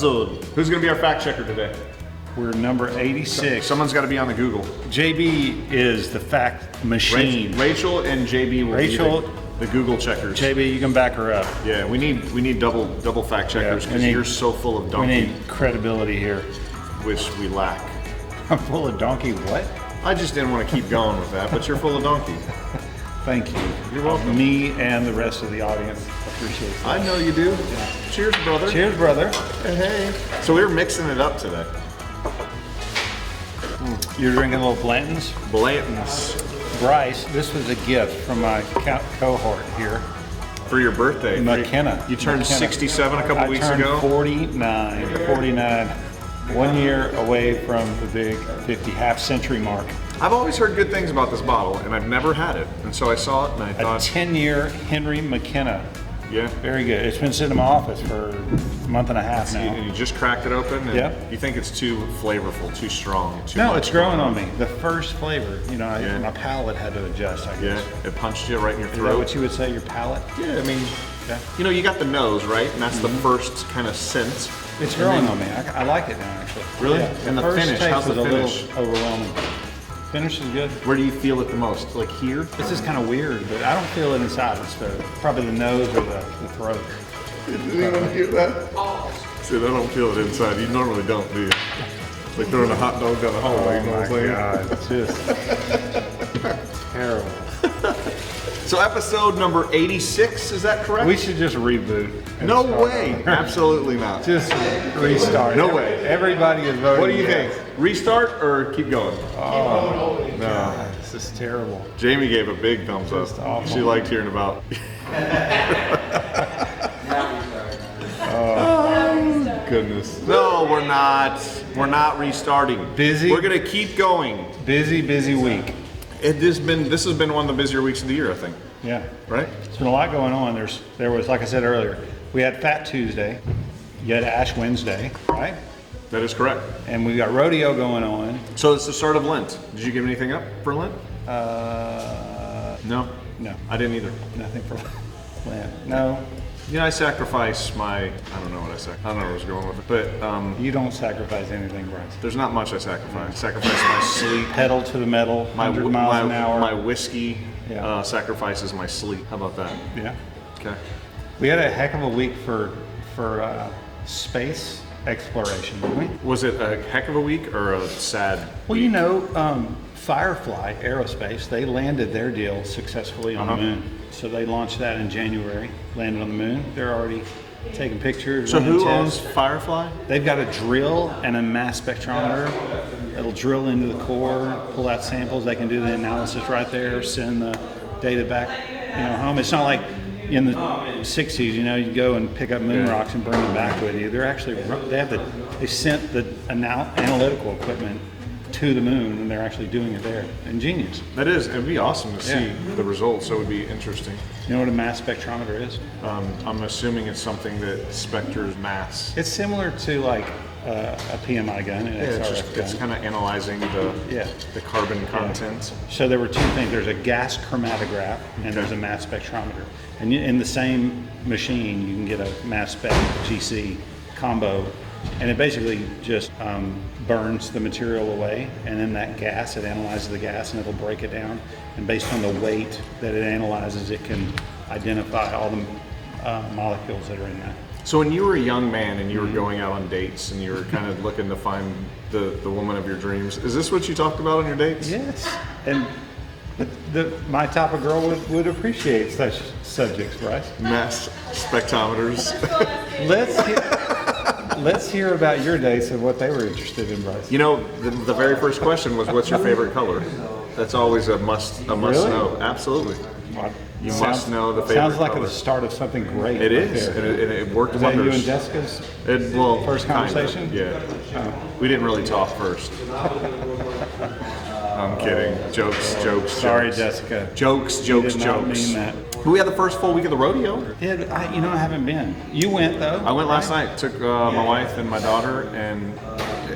episode. Who's going to be our fact checker today? We're number 86. Someone's got to be on the Google. JB is the fact machine. Rachel and JB will be the Google checkers. JB, you can back her up. Yeah, we need double fact checkers because you're so full of donkey. We need credibility here. Which we lack. I'm full of donkey what? I just didn't want to keep going with that, but you're full of donkey. Thank you. You're welcome. Me and the rest of the audience appreciate that. I know you do. Yeah. Cheers, brother. Cheers, brother. Hey. So we were mixing it up today. You're drinking a little Blanton's? Blanton's. Bryce, this was a gift from my cohort here. For your birthday. McKenna. You turned 67 a couple weeks ago? I turned 49. 1 year away from the big 50 half-century mark. I've always heard good things about this bottle, and I've never had it. And so I saw it, and I thought... A 10-year Henry McKenna. Yeah. Very good. It's been sitting in my office for a month and a half now. And you just cracked it open, and you think it's too flavorful, too strong. No, it's growing on me. The first flavor, my palate had to adjust, I guess. Yeah, it punched you right in your throat. Is that what you would say, your palate? Yeah, I mean, you got the nose, right? And that's the first kind of scent. It's growing on me. I like it now, actually. Really? Yeah. And the finish, how's the finish? A little overwhelming. Finish is good. Where do you feel it the most? Like here? This is kind of weird, but I don't feel it inside. It's probably the nose or the throat. Did anyone hear that? See, I don't feel it inside. You normally don't, do you? It's like throwing a hot dog down the hallway. You know what I'm saying? God, it's just terrible. So episode number 86, is that correct? We should just reboot. No way. Absolutely not. Just restart. No way. Everybody is voting. What do you think? Restart or keep going? Oh, no. This is terrible. Jamie gave a big thumbs up. Awful. She liked hearing about. Goodness. No, we're not. We're not restarting. Busy? We're going to keep going. Busy week. This has been one of the busier weeks of the year, I think. Yeah. Right? There's been a lot going on. There was, like I said earlier, we had Fat Tuesday, you had Ash Wednesday, right? That is correct. And we got rodeo going on. So it's the start of Lent. Did you give anything up for Lent? No? No. I didn't either. Nothing for Lent. No. I sacrifice I don't know what I sacrifice. I don't know where I was going with it. But you don't sacrifice anything, Bryce. There's not much I sacrifice. I sacrifice my sleep. Pedal to the metal, 100 miles an hour. My whiskey sacrifices my sleep. How about that? Yeah. Okay. We had a heck of a week for space exploration, didn't we? Was it a heck of a week or a sad week? Well, Firefly Aerospace, they landed their deal successfully on the moon. So they launched that in January, landed on the moon. They're already taking pictures. So who owns Firefly? They've got a drill and a mass spectrometer. It'll drill into the core, pull out samples. They can do the analysis right there, send the data back home. It's not like in the 60s, you go and pick up moon rocks and bring them back with you. They sent the analytical equipment to the moon, and they're actually doing it there. Ingenious. That is. It'd be awesome to see the results. So it would be interesting. You know what a mass spectrometer is? I'm assuming it's something that specters mass. It's similar to like a PMI gun, an XRF gun. It's kind of analyzing the carbon content. So there were two things. There's a gas chromatograph and there's a mass spectrometer. And in the same machine, you can get a mass spec GC combo, and it basically just burns the material away, and then that gas, it analyzes the gas and it'll break it down, and based on the weight that it analyzes, it can identify all the molecules that are in that. So when you were a young man and you were going out on dates and you were kind of looking to find the woman of your dreams, is this what you talked about on your dates? Yes, and my type of girl would appreciate such subjects, right? Mass spectrometers. Let's hear about your dates and what they were interested in, Bryce. The very first question was, what's your favorite color? That's always a must Really? know. Absolutely. You must know the favorite Sounds like color. the start of something great. It is, and it worked Was that wonders. you and Jessica's first conversation? Kinda, yeah. We didn't really talk first. I'm kidding. Jokes. Sorry, Jessica. Jokes. Did not mean that. We had the first full week of the rodeo. Yeah, I haven't been. You went though. I went last night. Took my wife and my daughter, and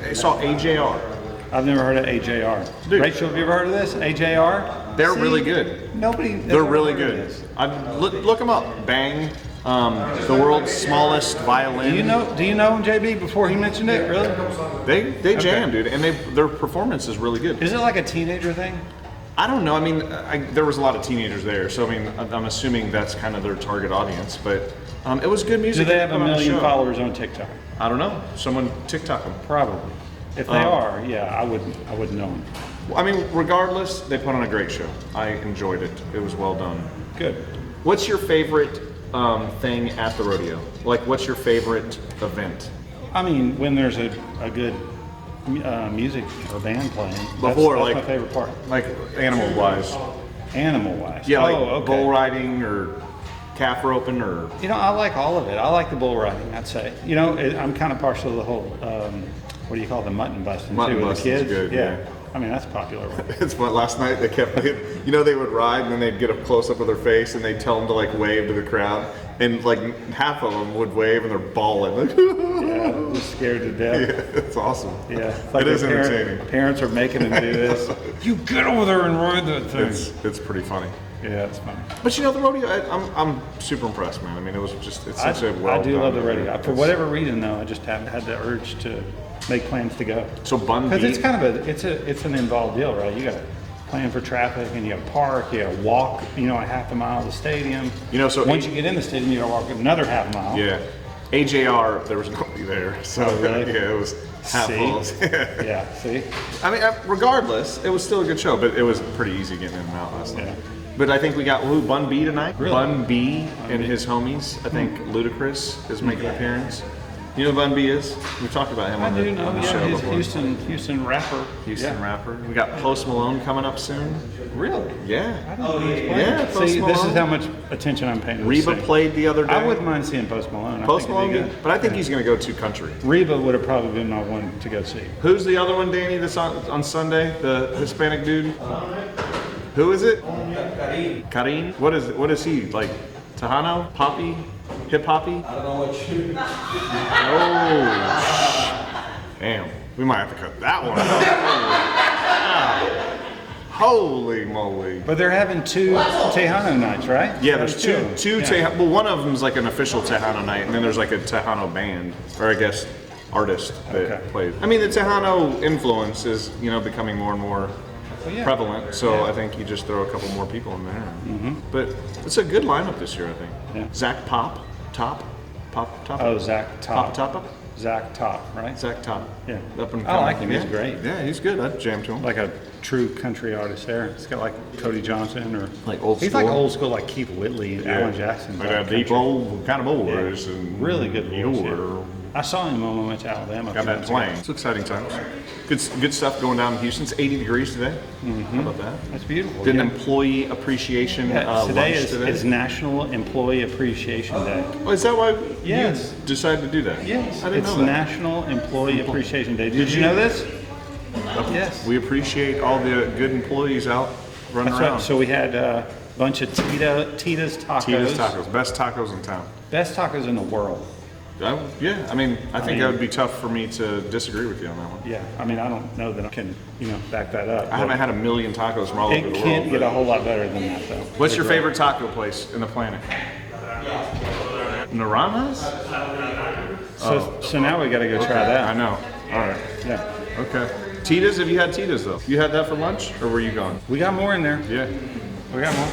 I saw AJR. I've never heard of AJR. Dude. Rachel, have you ever heard of this? AJR? They're really good. Nobody. They're really good. Look them up. Bang. The world's smallest violin. Do you know JB before he mentioned it? Really? They jam, dude, and their performance is really good. Is it like a teenager thing? I don't know. I mean, there was a lot of teenagers there, so I mean, I'm assuming that's kind of their target audience. But it was good music. Do they have put a on the million show. followers on TikTok? I don't know. Someone TikTok them. Probably. If they are, yeah, I wouldn't know them. I mean, regardless, they put on a great show. I enjoyed it. It was well done. Good. What's your favorite thing at the rodeo? Like, what's your favorite event? I mean, when there's a good music or band playing, that's like my favorite part. Like animal-wise. Animal-wise. Yeah, like okay. bull riding or calf roping or. I like all of it. I like the bull riding, I'd say. I'm kind of partial to the whole, what do you call it, the mutton busting Mutton too with the busting's kids. good, yeah. I mean, that's a popular one. It's fun. Last night they kept, they would ride and then they'd get a close up of their face and they'd tell them to like wave to the crowd, and like half of them would wave and they're bawling. Like, Yeah, just scared to death. yeah, it's awesome. Yeah, it's like it is their entertaining. Parents are making them do this. You get over there and ride that thing. It's pretty funny. Yeah, it's funny. But the rodeo, I'm super impressed, man. I mean, it's such a well I do done love the rodeo. event. For whatever reason, though, I just haven't had the urge to make plans to go. So Bun Because it's Beat- kind of it's an involved deal, right? You got to plan for traffic, and you got to park, you got to walk, a half a mile to the stadium. So once you get in the stadium, you got to walk another half mile. Yeah. AJR, there was nobody there. So, Oh, really? yeah, it was half full. Yeah, see? I mean, regardless, it was still a good show, but it was pretty easy getting in and out last night. Yeah. But I think we got Bun B tonight. Really? Bun B and his homies. I think Ludacris is making an appearance. You know who Bun B is? We talked about him I on do the, know, on the yeah, show he's before. Houston rapper. Houston Yeah. rapper. We got Post Malone coming up soon. Really? Yeah. I didn't know he was playing. Yeah, Post See, this is Malone. how much attention I'm paying to this Reba thing. played the other day. I wouldn't mind seeing Post Malone. I Post think it'd be Malone, good. but I think he's going to go to country. Reba would have probably been my one to go see. Who's the other one, Danny, that's on Sunday? The Hispanic dude? Who is it? Karim. What is he? Like Tejano? Poppy? Hip hoppy? I don't know what you. Oh. Damn. We might have to cut that one out. Holy moly. But they're having two Tejano nights, right? Yeah, there's two Yeah. Tejano. Well, one of them is like an official Tejano night, and then there's like a Tejano band, or I guess artist that Okay. plays. I mean, the Tejano influence is becoming more and more yeah. prevalent. So I think you just throw a couple more people in there. Mm-hmm. But it's a good lineup this year, I think. Yeah. Zach Top. Oh, Zach Top. Top. Zach Top, right? Zach Top. Yeah. Up and I like coming. him. He's Yeah. great. Yeah, he's good. I'd jam to him. Like a true country artist there. He's got like Cody Johnson or Like old He's school? like old school, like Keith Whitley and Alan Jackson. Like a deep old kind of voice. And Really good voice. you're- Yeah. I saw him when we went to Alabama. Got that playing. It's exciting times. Good stuff going down in Houston. It's 80 degrees today. How about that? That's beautiful. Did an yeah. employee appreciation Today lunch today? is National Employee Appreciation Day. Oh, is that why Yes. you decided to do that? Yes, I didn't it's know that. National Employee Appreciation Day. Did you know this? Yes. We appreciate all the good employees out running That's right. around. So we had a bunch of Tita's Tacos. Tita's Tacos, best tacos in town. Best tacos in the world. Yeah, I mean, I think mean- that would be tough for me to disagree with you on that one. Yeah, I mean, I don't know that I can, back that up. I haven't had a million tacos from all over It the can't world. get a but- whole lot better than that, though. What's your They're favorite taco place in the planet? Naramas? So now we got to go try that. I know. All right. Yeah, Okay. Tita's? Have you had Tita's though? You had that for lunch, or were you gone? we got more in there. Yeah. We got more.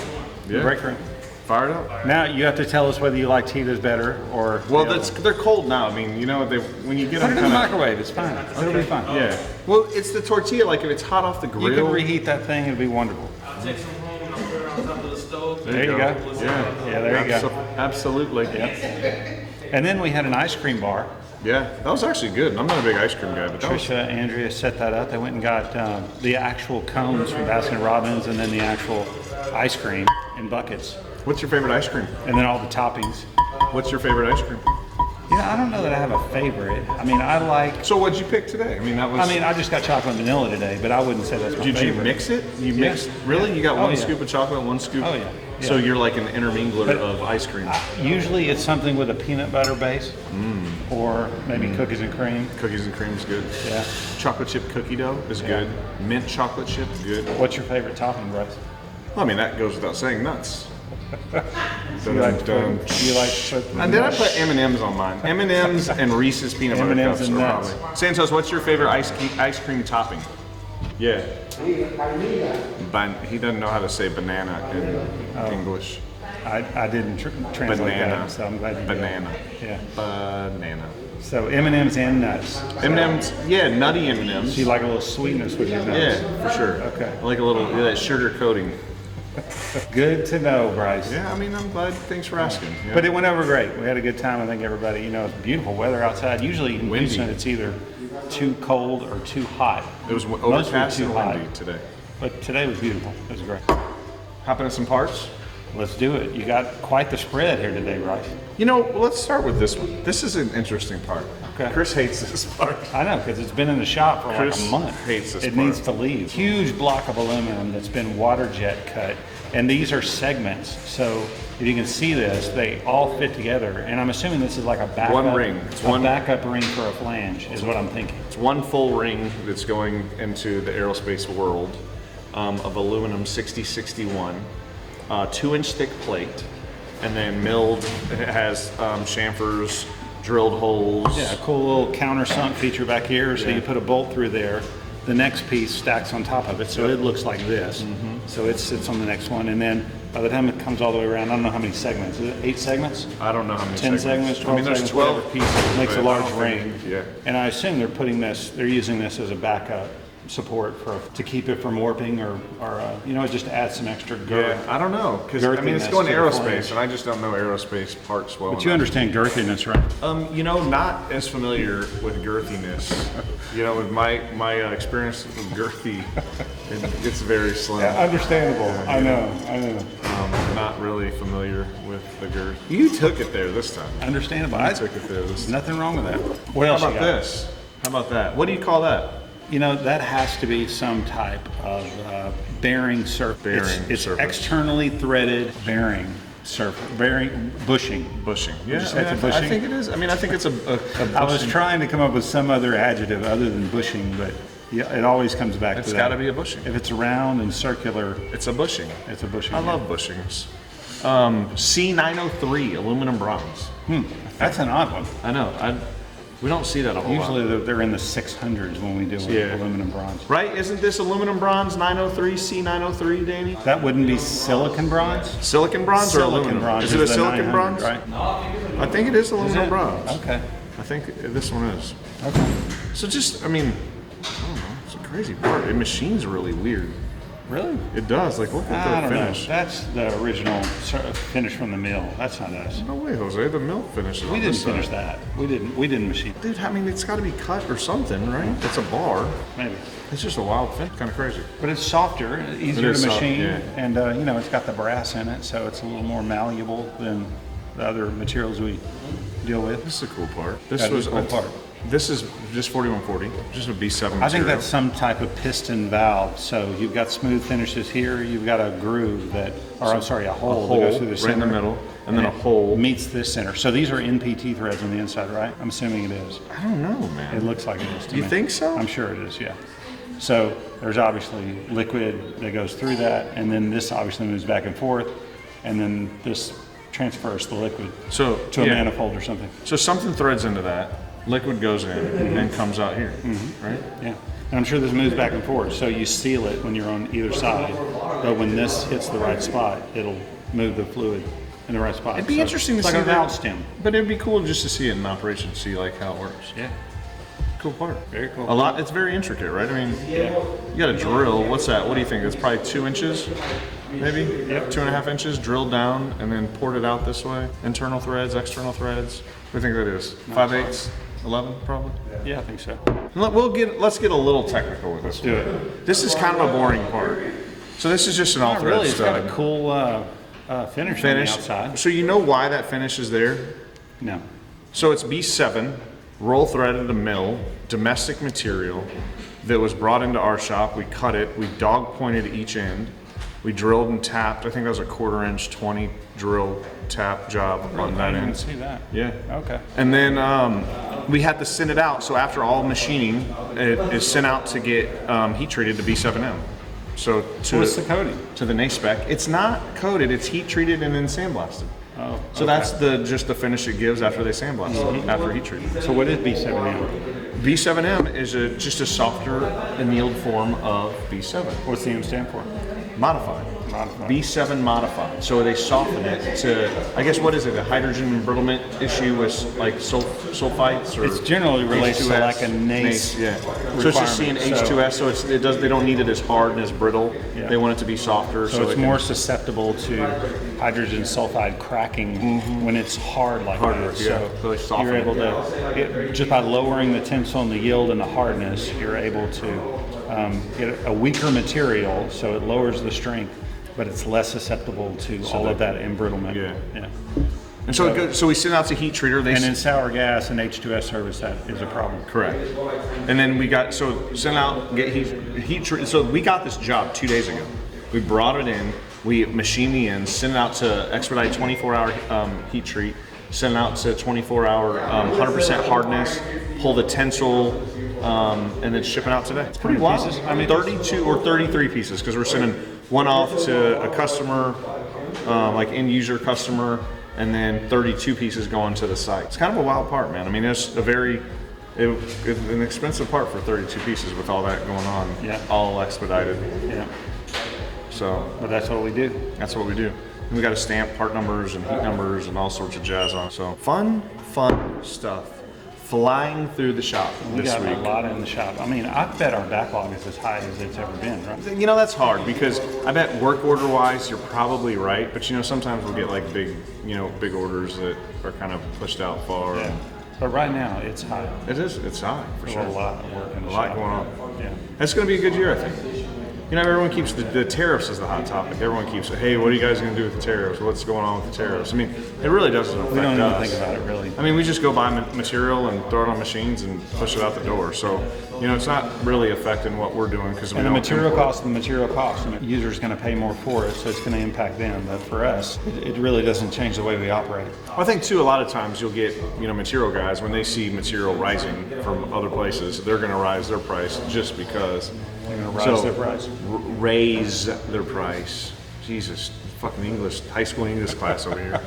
Yeah. Break room. Fired up. Now you have to tell us whether you like Tita's better or. Well, the other they're cold now. I mean, when you get one. Put them it in the kind of. microwave. It's fine. It'll be fine. Yeah. Well, it's the tortilla. Like if it's hot off the grill. You can reheat that thing. It'd be wonderful. Take some home and I'll put it on top of the stove. There you go. Yeah. Yeah, there you go. Absolutely. And then we had an ice cream bar. Yeah, that was actually good. I'm not a big ice cream guy, but that was Trisha, Andrea set that up. They went and got the actual cones from Baskin Robbins and then the actual ice cream in buckets. What's your favorite ice cream? And then all the toppings. What's your favorite ice cream? I don't know that I have a favorite. I mean, I like. So what'd you pick today? I mean, that was. I just got chocolate and vanilla today, but I wouldn't say that's my Did favorite. you mix it? You Yeah. mixed? Really? You got Oh, one yeah. scoop of chocolate, one scoop? Oh, yeah. So Yeah. you're like an intermingler But- of ice cream. Usually it's something with a peanut butter base or maybe cookies and cream. Cookies and cream is good. Yeah. Chocolate chip cookie dough is good. Mint chocolate chip, good. What's your favorite topping, Bryce? Well, I mean, that goes without saying, nuts. You like to put And then I put M&M's on mine. M&M's and Reese's peanut butter M&Ms cups and are nuts. probably. Santos, what's your favorite ice cream topping? Yeah. He doesn't know how to say banana in English. I didn't translate Banana. that, so I'm glad you Banana. did. Yeah. Banana. So M&Ms and nuts. M&M's, yeah, nutty M&M's. So you like a little sweetness with your nuts? Yeah, for sure. Okay. I like a little that sugar coating. Good to know, Bryce. Yeah, I mean, I'm glad. Thanks for asking. Yeah. But it went over great. We had a good time. I think everybody, it's beautiful weather outside. Usually in Windy. Houston, it's either too cold or too hot. It was Mostly overcast too and hot. windy today. But today was beautiful. It was great. Hop into some parts. Let's do it. You got quite the spread here today, Bryce. Let's start with this one. This is an interesting part. Okay. Chris hates this part. I know, because it's been in the shop for Chris like a month. hates this It part. needs to leave. Huge block of aluminum that's been water jet cut. And these are segments. So if you can see this, they all fit together. And I'm assuming this is like a backup. One ring. It's one backup ring for a flange is what I'm thinking. It's one full ring that's going into the aerospace world of aluminum 6061, 2-inch thick plate, and then milled. It has chamfers, drilled holes. Yeah, a cool little countersunk feature back here. So Yeah. you put a bolt through there. The next piece stacks on top of it, so it looks like this. Mm-hmm. So it sits on the next one, and then by the time it comes all the way around, I don't know how many segments. Is it 8 segments? I don't know how many 10 segments, 12 I mean, there's segments, 12 whatever. pieces. Makes a but I large don't ring. think- Yeah. And I assume they're using this as a backup support to keep it from warping or just add some extra girth. Yeah, I don't know, because I mean, it's Girthiness going to the aerospace, flange. and I just don't know aerospace parts well But you enough. understand girthiness, right? Not as familiar with girthiness. With my experience with girthy, it gets very slim. Understandable. I know. Not really familiar with the girth. You took it there this time. Understandable. I took it there this time. Nothing wrong with that. What else How you about got? this? How about that? What do you call that? That has to be some type of bearing surface. It's surface. externally threaded bearing surface, bearing bushing. Bushing. Yeah, you say it's a bushing? I think it is. I mean, I think it's a bushing. I was trying to come up with some other adjective other than bushing, but it always comes back It's to that. got to be a bushing. If it's round and circular, It's a bushing. it's a bushing. I love bushings. C903 aluminum bronze. That's an odd one. I know. We don't see that a whole lot. Usually they're in the 600s when we do Yeah. aluminum bronze. Right? Isn't this aluminum bronze 903, C903, Danny? That wouldn't be silicon bronze? Silicon bronze or Silicon aluminum? bronze Is it a the silicon 900, bronze? Right? I think it is Is aluminum it? bronze. Okay. I think this one is. Okay. So I don't know. It's a crazy part. It machines really weird. Really? It does. Like, look I at the don't finish. know. That's the original finish from the mill. That's not us. No way, Jose. The milk finishes. We on didn't this finish side. that. We didn't machine. Dude, I mean, it's got to be cut or something, right? It's a bar. Maybe. It's just a wild finish. Kind of crazy. But it's softer, easier is to soft, machine, yeah. and it's got the brass in it, so it's a little more malleable than the other materials we deal with. This is a cool part. This That is was a cool part. This is just 4140. Just a B7 material. I think that's some type of piston valve. So you've got smooth finishes here. You've got a groove a hole that goes through the right center. in the middle, and then a hole. meets this center. So these are NPT threads on the inside, right? I'm assuming it is. I don't know, man. It looks like it is to You me. think so? I'm sure it is, yeah. So there's obviously liquid that goes through that, and then this obviously moves back and forth, and then this transfers the liquid So to a yeah. manifold or something. So something threads into that. Liquid goes in and comes out here, right? Yeah. And I'm sure this moves back and forth, so you seal it when you're on either side. But when this hits the right spot, it'll move the fluid in the right spot. It'd be interesting to it's see like a that. valve stem. But it'd be cool just to see it in operation, see like how it works. Yeah. Cool part. Very cool. A lot. It's very intricate, right? I mean, you got a drill. What's that? What do you think? It's probably 2 inches, maybe. Yep. 2.5 inches drilled down and then poured it out this way. Internal threads, external threads. What do you think that is? 5/8, 11, probably. Yeah, I think so. Let's get a little technical with this. Do it. This is kind of a boring part. So this is just an all Not thread really. It's got stud. a cool finish on the outside. So you know why that finish is there? No. So it's B7, roll thread at a mill, domestic material that was brought into our shop. We cut it, we dog pointed each end, we drilled and tapped. I think that was a 1/4 inch 20 drill tap job on I that didn't even end. see that. Yeah. Okay. And then we had to send it out. So after all machining, it is sent out to get heat treated to B7M. So What's the coating? to the NACE spec, it's not coated. It's heat treated and then sandblasted. Oh, So that's just the finish it gives after they sandblast it, after heat treatment. So what is B7M? B7M is just a softer annealed form of B7. What's the M stand for? Modified. Modified. B7 modified. So they soften it to, I guess, what is it? A hydrogen embrittlement issue with like sulfites or It's generally related to H2S? like a NACE. Yeah. So it's just seeing requirement. H2S. So they don't need it as hard and as brittle. Yeah. They want it to be softer. So it's it can- more susceptible to hydrogen sulfide cracking when it's hard like Harder, that. yeah. So So they soften you're it. able to, just by lowering the tensile and the yield and the hardness, you're able to get a weaker material, so it lowers the strength, but it's less susceptible to all of that embrittlement. Yeah. And so it goes, so we send out to heat treater. They And in sour gas and H2S service, that is a problem. Correct. And then we got, so send out, get heat treat. So we got this job 2 days ago. We brought it in, we machined the ends, sent it out to expedite 24-hour heat treat, send it out to 24-hour 100% hardness, pull the tensile, and then ship it out today. It's pretty wild. Pieces? I mean, 32 or 33 pieces, because we're sending one off to a customer, like end user customer, and then 32 pieces going to the site. It's kind of a wild part, man. I mean, it's it's an expensive part for 32 pieces with all that going on. Yeah. All expedited. Yeah, So but that's what we do. that's what we do. And we got to stamp part numbers and heat numbers and all sorts of jazz on. So fun stuff. Flying through the shop We this got week. a lot in the shop. I mean, I bet our backlog is as high as it's ever been, right? You know, that's hard because I bet work order wise, you're probably right. But you know, sometimes we'll get like big orders that are kind of pushed out far. Yeah. But right now, it's high. It's high for There's sure. a lot of work in the A lot shop. going on. Yeah. It's going to be a good year, I think. You know, everyone keeps the tariffs as the hot topic. Everyone keeps, hey, what are you guys going to do with the tariffs? What's going on with the tariffs? I mean, it really doesn't affect We don't even us. think about it, really. I mean, we just go buy material and throw it on machines and push it out the door. So, you know, it's not really affecting what we're doing because we And the don't material cost and the material cost. And the user's going to pay more for it, so it's going to impact them. But for us, it really doesn't change the way we operate. I think too, a lot of times you'll get, material guys, when they see material rising from other places, they're going to rise their price just because. They're going to raise their price. Raise their price. Jesus, fucking high school English class over here.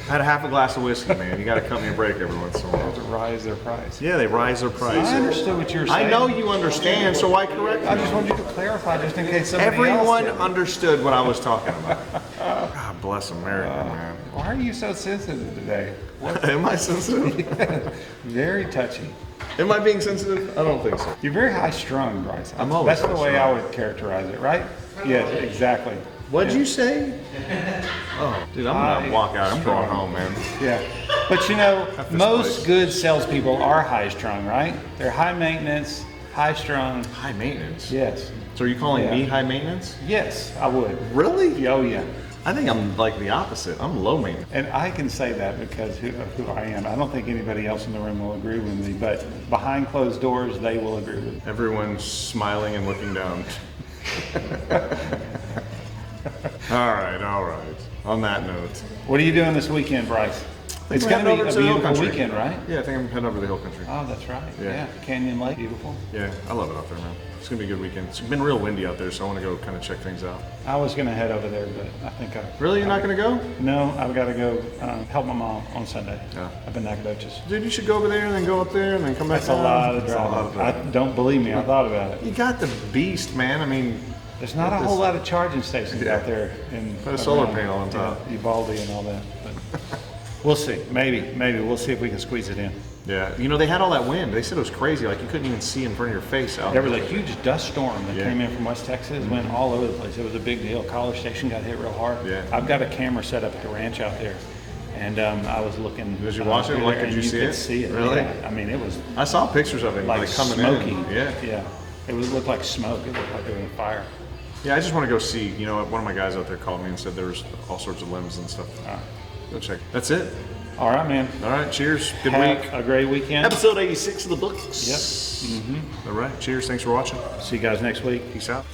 I had a half a glass of whiskey, man. You got to cut me a break every once in a while. To rise their price. Yeah, they rise their price. I understood what you were saying. I know you understand, so why correct I me? just wanted you to clarify just in case somebody Everyone else did. understood what I was talking about. God bless America, man. Why are you so sensitive today? Am I sensitive? Very touchy. Am I being sensitive? I don't think so. You're very high strung, Bryce. I'm always That's the way high-strung. I would characterize it, right? Yeah, exactly. What'd you say? Oh, dude, I'm gonna walk out. I'm going home, man. Yeah. But this most place. good salespeople are high strung, right? They're high maintenance, high strung. High maintenance. Yes. So are you calling Yeah. me high maintenance? Yes, I would. Really? Oh, yeah. I think I'm like the opposite. I'm low maintenance. And I can say that because of who I am. I don't think anybody else in the room will agree with me, but behind closed doors, they will agree with me. Everyone's smiling and looking down. All right. On that note, What are you doing this weekend, Bryce? It's we're going to heading be over a to the hill beautiful country. weekend, right? Yeah, I think I'm heading over to the hill country. Oh, that's right. Yeah. Yeah. Canyon Lake, beautiful. Yeah, I love it out there, man. It's gonna be a good weekend. It's been real windy out there, so I want to go kind of check things out. I was going to head over there, but I think Really, you're not gonna go? No, I've got to go help my mom on Sunday. Yeah. Up in Nacogdoches. Dude, you should go over there and then go up there and then come back That's a down. lot of It's a lot of driving. driving. Don't believe me. I thought about it. You got the beast, man. I mean, There's not a whole lot of charging stations Yeah. out there. In Put a solar around, panel on top. Yeah, Uvalde and all that. But we'll see. Maybe. We'll see if we can squeeze it in. yeah. They had all that wind. They said it was crazy. Like you couldn't even see in front of your face out There was a huge dust storm that Yeah. came in from West Texas, went all over the place. It was a big deal. College Station got hit real hard. Yeah. I've got a camera set up at the ranch out there, and I was looking. Did you watch it? through Like, there, did and you see could it? See it. Really? Yeah. I mean, it was I saw pictures of it like coming smoky. in. Yeah. Yeah. It looked like smoke. It looked like there was a fire. Yeah, I just want to go see. One of my guys out there called me and said there was all sorts of limbs and stuff. Go check. That's it. All right, man. All right. Cheers. Good Have week. a great weekend. Episode 86 of the books. Yep. All right. Cheers. Thanks for watching. See you guys next week. Peace out.